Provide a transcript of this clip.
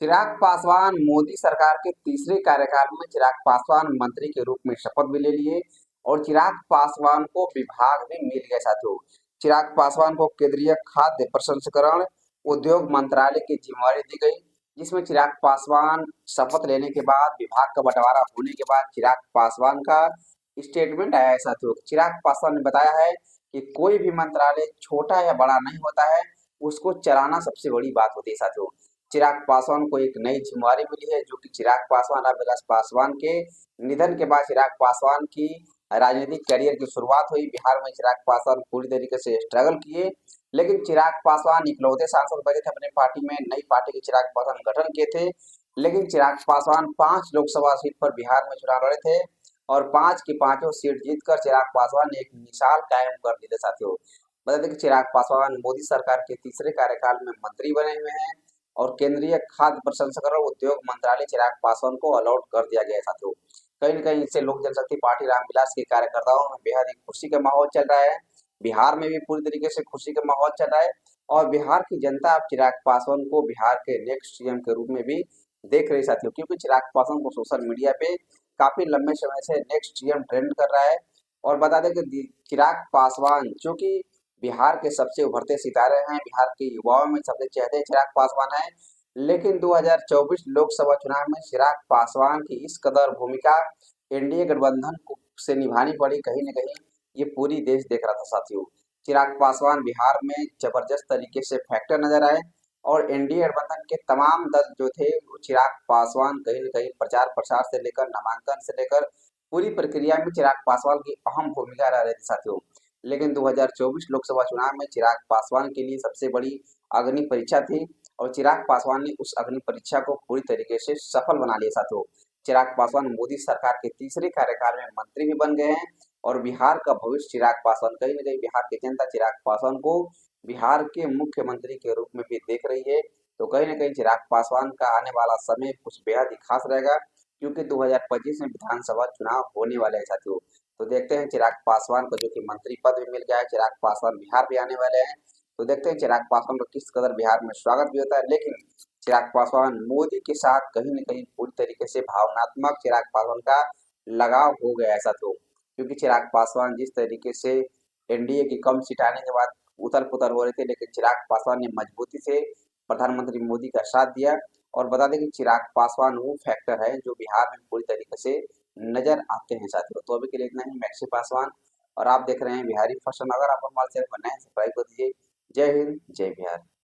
चिराग पासवान मोदी सरकार के तीसरे कार्यकाल में चिराग पासवान मंत्री के रूप में शपथ भी ले लिए और चिराग पासवान को विभाग भी मिल गया साथियों। चिराग पासवान को केंद्रीय खाद्य प्रसंस्करण उद्योग मंत्रालय की जिम्मेवारी दी गई, जिसमें चिराग पासवान शपथ लेने के बाद विभाग का बंटवारा होने के बाद चिराग पासवान का स्टेटमेंट आया है साथियों। चिराग पासवान ने बताया है कि कोई भी मंत्रालय छोटा या बड़ा नहीं होता है, उसको चलाना सबसे बड़ी बात होती है साथियों। चिराग पासवान को एक नई जिम्मेवारी मिली है, जो कि चिराग पासवान रामविलास पासवान के निधन के बाद चिराग पासवान की राजनीतिक करियर की शुरुआत हुई। बिहार में चिराग पासवान पूरी तरीके से स्ट्रगल किए, लेकिन चिराग पासवान इकलौते सांसद बचे थे अपने पार्टी में। नई पार्टी के चिराग पासवान गठन किए थे, लेकिन चिराग पासवान 5 लोकसभा सीट पर बिहार में चुनाव लड़े थे और 5 की पांचों सीट जीतकर चिराग पासवान ने एक मिसाल कायम कर दी थी साथियों। बता दें कि चिराग पासवान मोदी सरकार के तीसरे कार्यकाल में मंत्री बने हुए हैं और केंद्रीय खाद्य प्रसंस्करण उद्योग मंत्रालय चिराग पासवान को अलॉट कर दिया गया है साथियों। कहीं न कहीं इससे लोक जनशक्ति पार्टी रामविलास के कार्यकर्ताओं में बेहद ही खुशी का माहौल चल रहा है। बिहार में भी पूरी तरीके से खुशी का माहौल चल रहा है और बिहार की जनता अब चिराग पासवान को बिहार के नेक्स्ट सीएम के रूप में भी देख रही है साथियों, क्योंकि चिराग पासवान को सोशल मीडिया पे काफी लंबे समय से नेक्स्ट सीएम ट्रेंड कर रहा है। और बता दें कि चिराग पासवान जो कि बिहार के सबसे उभरते सितारे हैं, बिहार के युवाओं में सबसे चहेते चिराग पासवान है। लेकिन 2024 लोकसभा चुनाव में चिराग पासवान की इस कदर भूमिका एनडीए गठबंधन को से निभानी पड़ी, कहीं न कहीं ये पूरी देश देख रहा था साथियों। चिराग पासवान बिहार में जबरदस्त तरीके से फैक्टर नजर आए और एनडीए गठबंधन के तमाम दल जो थे वो चिराग पासवान कहीं न कहीं प्रचार प्रसार से लेकर नामांकन से लेकर पूरी प्रक्रिया में चिराग पासवान की अहम भूमिका रह रही थी साथियों। लेकिन 2024 लोकसभा चुनाव में चिराग पासवान के लिए सबसे बड़ी अग्नि परीक्षा थी और चिराग पासवान ने उस अग्नि परीक्षा को पूरी तरीके से सफल बना लिया साथियों। चिराग पासवान मोदी सरकार के तीसरे कार्यकाल में मंत्री भी बन गए हैं और बिहार का भविष्य चिराग पासवान, कहीं न कहीं बिहार की जनता चिराग पासवान को बिहार के मुख्यमंत्री के रूप में भी देख रही है। तो कहीं न कहीं चिराग पासवान का आने वाला समय कुछ बेहद ही खास रहेगा, क्योंकि 2025 में विधानसभा चुनाव होने वाले हैं साथियों। तो देखते हैं चिराग पासवान को जो कि मंत्री पद भी मिल गया है, चिराग पासवान बिहार भी आने वाले हैं। तो देखते हैं चिराग पासवान का किस कदर बिहार में स्वागत भी होता है। लेकिन चिराग पासवान मोदी के साथ कहीं न कहीं पूरी तरीके से भावनात्मक चिराग पासवान का लगाव हो गया है साथियों, क्योंकि चिराग पासवान जिस तरीके से एनडीए की कम सीट आने के बाद उथल-पुथल हो रहे थे, लेकिन चिराग पासवान ने मजबूती से प्रधानमंत्री मोदी का साथ दिया। और बता दें कि चिराग पासवान वो फैक्टर है जो बिहार में पूरी तरीके से नजर आते हैं साथियों। तो अभी के लिए इतना ही। मैक्सी पासवान और आप देख रहे हैं बिहारी फैशन। अगर आप हमारे चैनल पर नए हैं, सब्सक्राइब कर दीजिए। जय हिंद, जय बिहार।